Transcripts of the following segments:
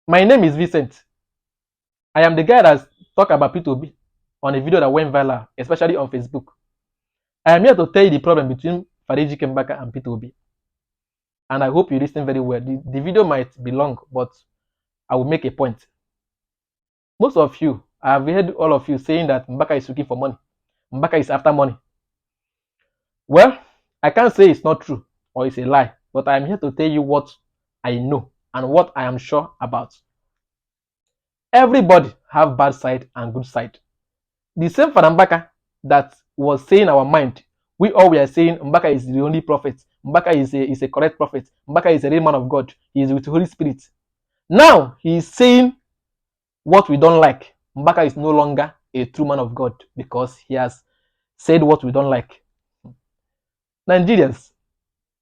My name is Vincent. I am the guy that talked about P2B on a video that went viral, especially on Facebook. I am here to tell you the problem between Fariji Mbaka and P2B. And I hope you listen very well. The video might be long, but I will make a point. Most of you, I have heard all of you saying that Mbaka is looking for money. Mbaka is after money. Well, I can't say it's not true or it's a lie, but I am here to tell you what I know and what I am sure about. Everybody have bad side and good side. The same Father Mbaka that was saying our mind, we all were saying Mbaka is the only prophet. Mbaka is a correct prophet. Mbaka is a real man of God. He is with the Holy Spirit. Now he is saying what we don't like. Mbaka is no longer a true man of God because he has said what we don't like. Nigerians,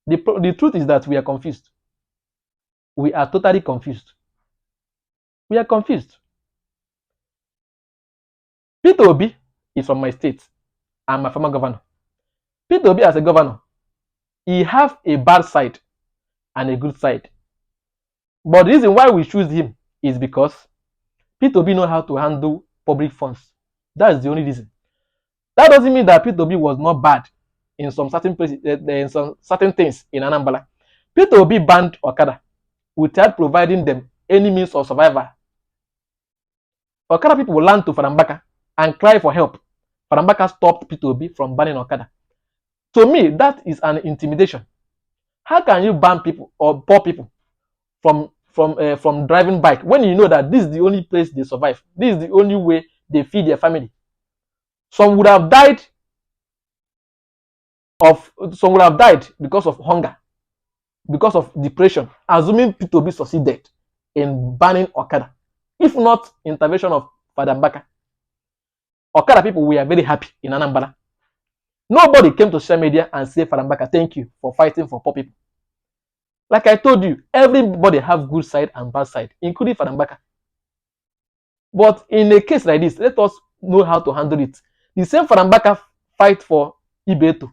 the truth is that we are confused. We are totally confused. We are confused. Peter Obi is from my state. I'm a former governor. Peter Obi as a governor, he have a bad side and a good side. But the reason why we choose him is because Peter Obi know how to handle public funds. That's the only reason. That doesn't mean that Peter Obi was not bad in some certain places, in some certain things in Anambra. Peter Obi banned Okada without providing them any means of survival. Okada people will land to Father Mbaka and cry for help. Father Mbaka stopped Peter Obi from banning Okada. To me, that is an intimidation. How can you ban people or poor people from driving bike when you know that this is the only place they survive? This is the only way they feed their family. Some would have died because of hunger, because of depression, assuming Peter Obi succeeded in banning Okada. If not intervention of Father Mbaka, Okada people were very happy in Anambra. Nobody came to social media and say, Father Mbaka, thank you for fighting for poor people. Like I told you, everybody have good side and bad side, including Father Mbaka. But in a case like this, let us know how to handle it. The same Father Mbaka fight for Ibeto.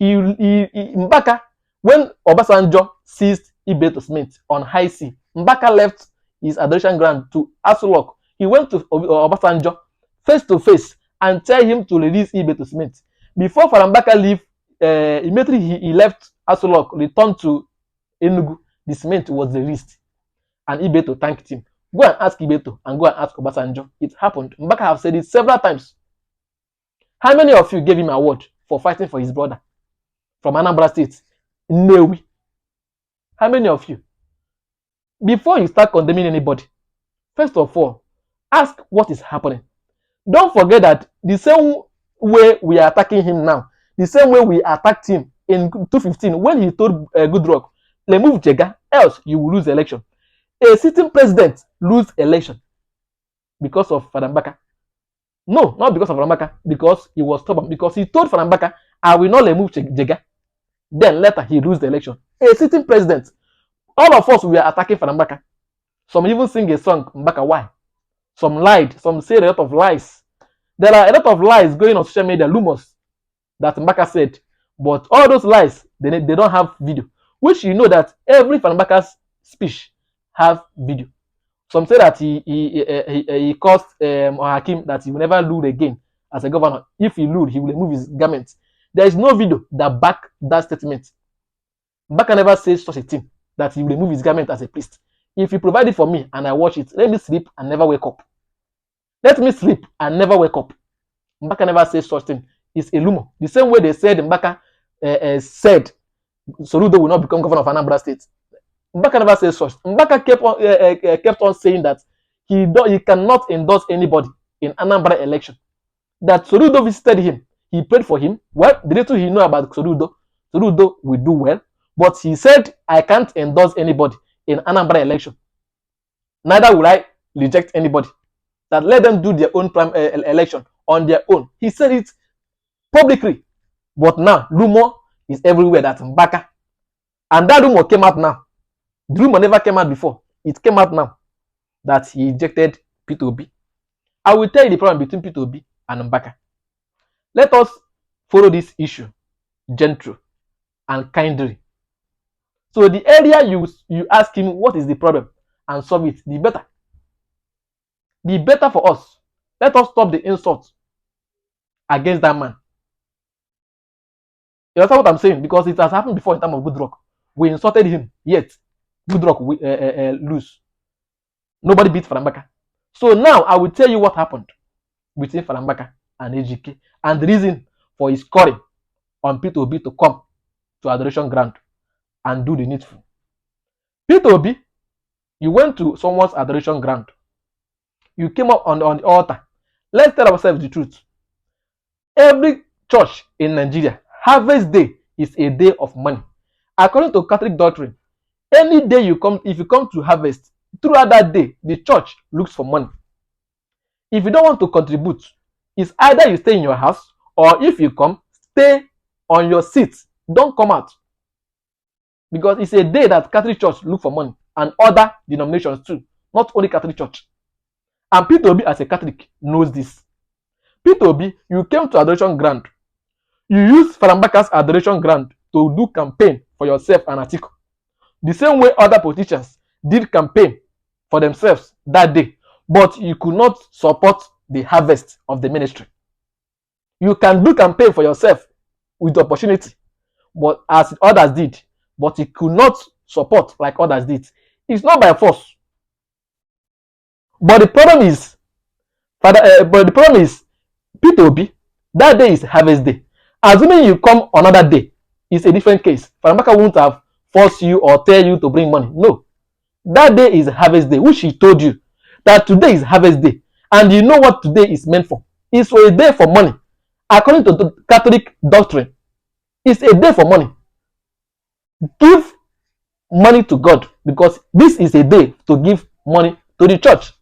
Mbaka, when Obasanjo seized Ibeto Cement on high sea, Mbaka left his adoration ground to Asulok. He went to Obasanjo face to face and tell him to release Ibeto Cement. Before Father Mbaka leave, immediately he left Asulok, returned to Enugu, the cement was released, and Ibeto thanked him. Go and ask Ibeto and go and ask Obasanjo. It happened. Mbaka have said it several times. How many of you gave him an award for fighting for his brother from Anambra State? No. How many of you? Before you start condemning anybody, first of all, ask what is happening. Don't forget that the same way we are attacking him now, the same way we attacked him in 2015 when he told Goodluck, remove Jega, else you will lose the election. A sitting president lose election because of Father Mbaka. No, not because of Father Mbaka, because he was stubborn. Because he told Father Mbaka, I will not remove Jega. Then later he lose the election. A sitting president. All of us were attacking Father Mbaka. Some even sing a song, Mbaka why? Some lied, some say a lot of lies. There are a lot of lies going on social media, rumors that Mbaka said. But all those lies, they don't have video. Which you know that every Father Mbaka's speech have video. Some say that he caused Hakim that he will never lose again as a governor. If he lose, he will remove his garments. There is no video that back that statement. Mbaka never says such a thing that he will remove his garment as a priest. If you provide it for me and I watch it, let me sleep and never wake up. Let me sleep and never wake up. Mbaka never says such thing. It's a rumor. The same way they said Mbaka said Soludo will not become governor of Anambra State. Mbaka never says such. Mbaka kept on saying that he cannot endorse anybody in Anambra election. That Soludo visited him. He prayed for him. Well, the little he know about Soludo will do well. But he said, I can't endorse anybody in Anambra election. Neither will I reject anybody. That let them do their own election on their own. He said it publicly. But now, rumor is everywhere that Mbaka. And that rumor came out now. The rumor never came out before. It came out now that he ejected Peter Obi. I will tell you the problem between Peter Obi and Mbaka. Let us follow this issue gently and kindly. So the area you ask him what is the problem, and solve it, the better. The better for us. Let us stop the insult against that man. You understand what I'm saying? Because it has happened before in time of Goodluck. We insulted him, yet Goodluck lose. Nobody beat Mbaka. So now I will tell you what happened between Mbaka and AGK and the reason for his calling on Peter Obi to come to Adoration Ground and do the needful. Peter Obi, you went to someone's Adoration Ground. You came up on the altar. Let's tell ourselves the truth. Every church in Nigeria, Harvest Day is a day of money. According to Catholic doctrine, any day you come, if you come to harvest, throughout that day, the church looks for money. If you don't want to contribute, it's either you stay in your house, or if you come, stay on your seat. Don't come out. Because it's a day that Catholic Church look for money, and other denominations too, not only Catholic Church. And Peter Obi, as a Catholic, knows this. Peter Obi, you came to Adoration Ground. You used Mbaka's Adoration Ground to do campaign for yourself and Atiku. The same way other politicians did campaign for themselves that day, but you could not support the harvest of the ministry. You can do campaign for yourself with the opportunity, but as others did, but you could not support like others did. It's not by force. But the problem is, Peter Obi, that day is Harvest Day. Assuming you come another day, it's a different case. Mbaka won't have forced you or tell you to bring money. No. That day is Harvest Day, which he told you that today is Harvest Day. And you know what today is meant for. It's for a day for money. According to the Catholic doctrine, it's a day for money. Give money to God, because this is a day to give money to the church.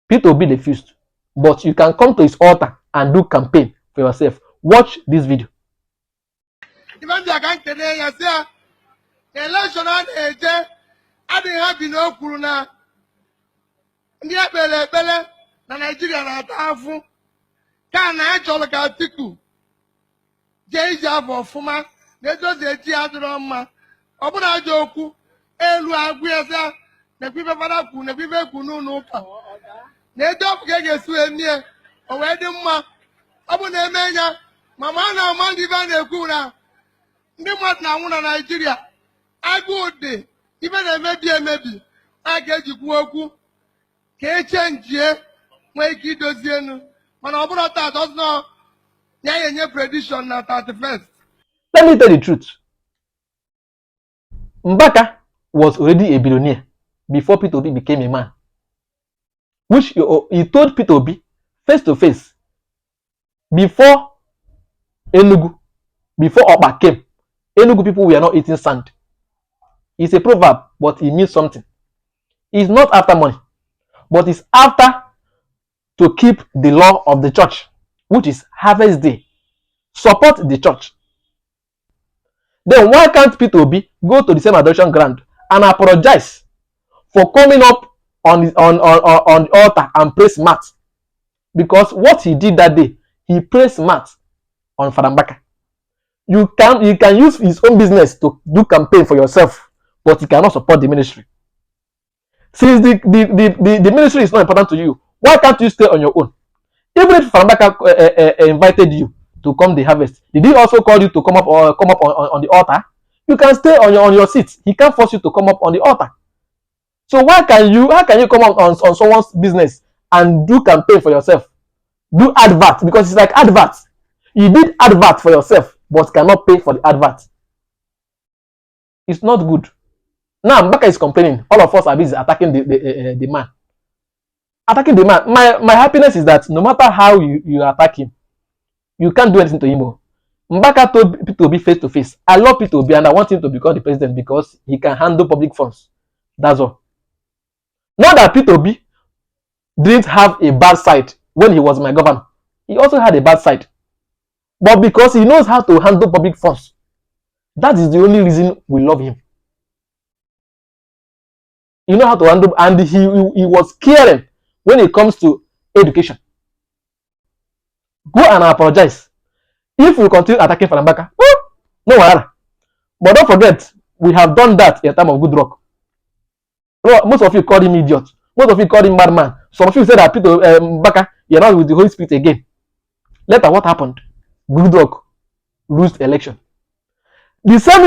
Peter Obi refused, but you can come to his altar and do campaign for yourself. Watch this video. Election adịghị happy na o kwuru na ndị ekpere ekpere na Nigeria na-ata afụ ka na achọrọ ka Atiku jee ije afọ ọfụma na edozi eji adịrọ mma ọ bụrụ ajọ okwu elu agwụ eze na ekwibe fada kwu na ekwibe kwu n'ụlọ ụka na edo ọbụ ka ga-esi wee mie o wee dị mma ọ bụ na-eme ya mama a na-ama ndị ibe na-ekwu na ndị mmadụ na-anwụ na Nigeria agụụ dị ibe na-emebi emebi a ga-ejikwu okwu ka echenjie nwee ike idozi elu mana ọ bụrụ taa ọzọ ya enye prediction na 31st. Let me tell the truth. Mbaka was already a billionaire before Peter Obi became a man, which he told Peter Obi face to face before Enugu, before Oba came. Enugu people were not eating sand. It's a proverb, but it means something. It's not after money, but it's after to keep the law of the church, which is Harvest Day. Support the church. Then why can't Peter Obi go to the same Adoration Ground and apologize for coming up on the altar and pray smart? Because what he did that day, he prayed smart on Mbaka. You can use his own business to do campaign for yourself, but you cannot support the ministry. Since the ministry is not important to you, why can't you stay on your own? Even if Mbaka invited you to come the harvest, did he also call you to come up on the altar? You can stay on your seat. He can't force you to come up on the altar. So how can you come up on someone's business and do campaign for yourself? Do advert, because it's like advert. You did advert for yourself, but cannot pay for the advert. It's not good. Now Mbaka is complaining. All of us are busy attacking the man. Attacking the man. My happiness is that no matter how you attack him, you can't do anything to him. Mbaka told Peter Obi face to face, I love Peter Obi and I want him to become the president because he can handle public funds. That's all. Not that Peter Obi didn't have a bad side when he was my governor. He also had a bad side. But because he knows how to handle public funds, that is the only reason we love him. You know how to handle, and he was caring when it comes to education. Go and apologize. If you continue attacking Mbaka, no matter. But don't forget, we have done that in a time of Goodluck. Most of you call him idiot. Most of you call him madman. Some of you said that Peter Mbaka, you're not with the Holy Spirit again. Later, what happened? Good luck, lose the election. The same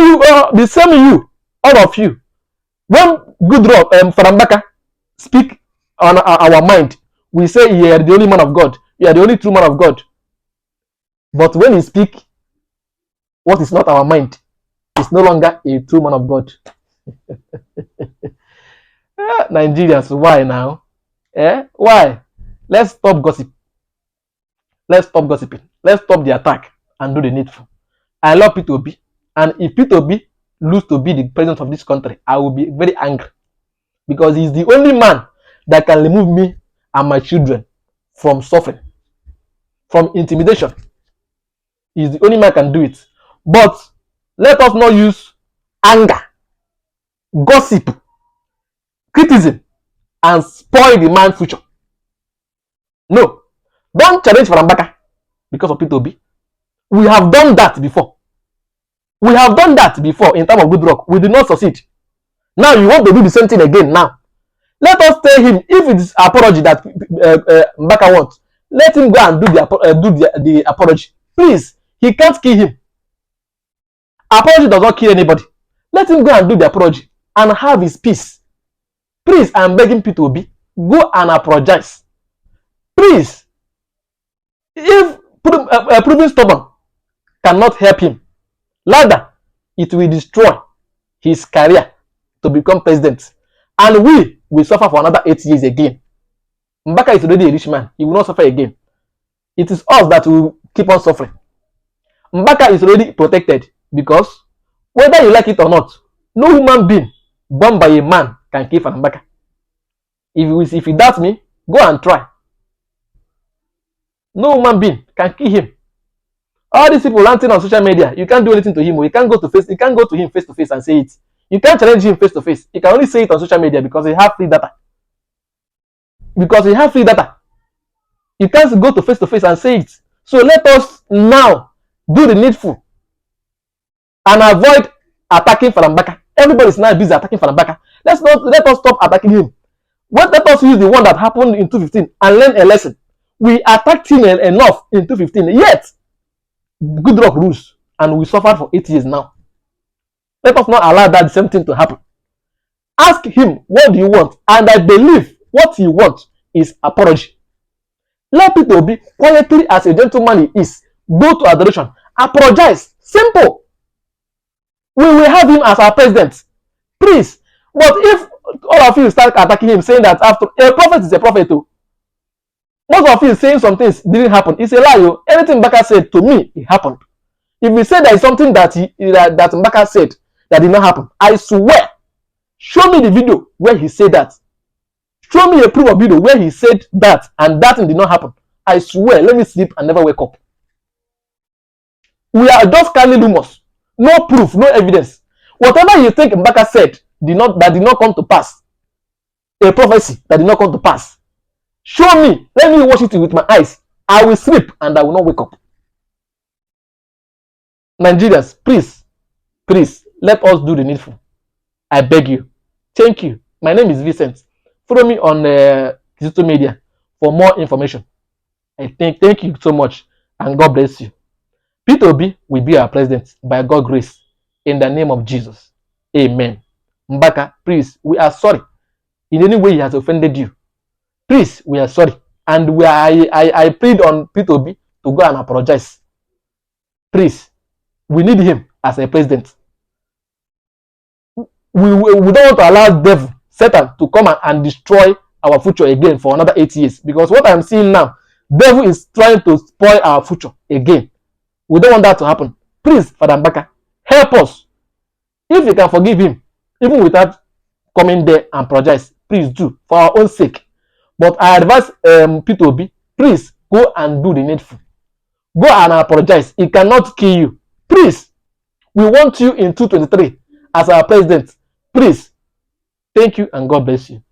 you, all of you. When good luck, Father Mbaka speak on our mind, we say you are the only man of God. You are the only true man of God. But when he speak, what is not our mind is no longer a true man of God. Nigerians, why now? Why? Let's stop gossip. Let's stop gossiping. Let's stop the attack and do the needful. I love P2B. And if P2B lose to be the president of this country, I will be very angry. Because he's the only man that can remove me and my children from suffering, from intimidation. He's the only man that can do it. But let us not use anger, gossip, criticism, and spoil the man's future. No. Don't challenge for Mbaka because of P2B. We have done that before. We have done that before in terms of good luck. We did not succeed. Now you want to do the same thing again now. Let us tell him if it is apology that Mbaka wants. Let him go and do the apology. Please, he can't kill him. Apology does not kill anybody. Let him go and do the apology and have his peace. Please, I'm begging P2B, go and apologize. Please, if proving stubborn cannot help him, rather it will destroy his career to become president, and we will suffer for another 8 years again. Mbaka is already a rich man. He will not suffer again. It is us that will keep on suffering. Mbaka is already protected because whether you like it or not, no human being born by a man can kill Mbaka. If you doubt me, go and try. No human being can kill him. All these people ranting on social media, you can't do anything to him. You can't go to him face to face and say it. You can't challenge him face to face. You can only say it on social media because he have free data. Because he have free data. You can't go to face and say it. So let us now do the needful and avoid attacking Mbaka. Everybody is now busy attacking Mbaka. Let us stop attacking him. Let us use the one that happened in 2015 and learn a lesson. We attacked him enough in 2015, yet good luck rules, and we suffered for 8 years now. Let us not allow that same thing to happen. Ask him, what do you want? And I believe what he wants is apology. Let people be quietly, as a gentleman he is, go to adoration, apologize. Simple. We will have him as our president. Please. But if all of you start attacking him, saying that after a prophet is a prophet too, most of you saying some things didn't happen. It's a lie. Anything Mbaka said to me, it happened. If we say there is something that Mbaka said that did not happen, I swear, show me the video where he said that. Show me a proof of video where he said that and that did not happen. I swear, let me sleep and never wake up. We are just carrying rumors. No proof, no evidence. Whatever you think Mbaka said that did not come to pass, a prophecy that did not come to pass, show me. Let me watch it with my eyes. I will sleep and I will not wake up. Nigerians, please, let us do the needful. I beg you. Thank you. My name is Vincent. Follow me on digital media for more information. Thank you so much, and God bless you. P2B will be our president by God's grace, in the name of Jesus. Amen. Mbaka, please, we are sorry. In any way he has offended you, please, we are sorry. And I plead on P2B to go and apologize. Please, we need him as a president. We don't want to allow devil, Satan, to come and destroy our future again for another 8 years. Because what I'm seeing now, devil is trying to spoil our future again. We don't want that to happen. Please, Father Mbaka, help us. If you can forgive him, even without coming there and apologize, please do, for our own sake. But I advise P2B, please go and do the needful. Go and apologize. It cannot kill you. Please, we want you in 2023 as our president. Please. Thank you and God bless you.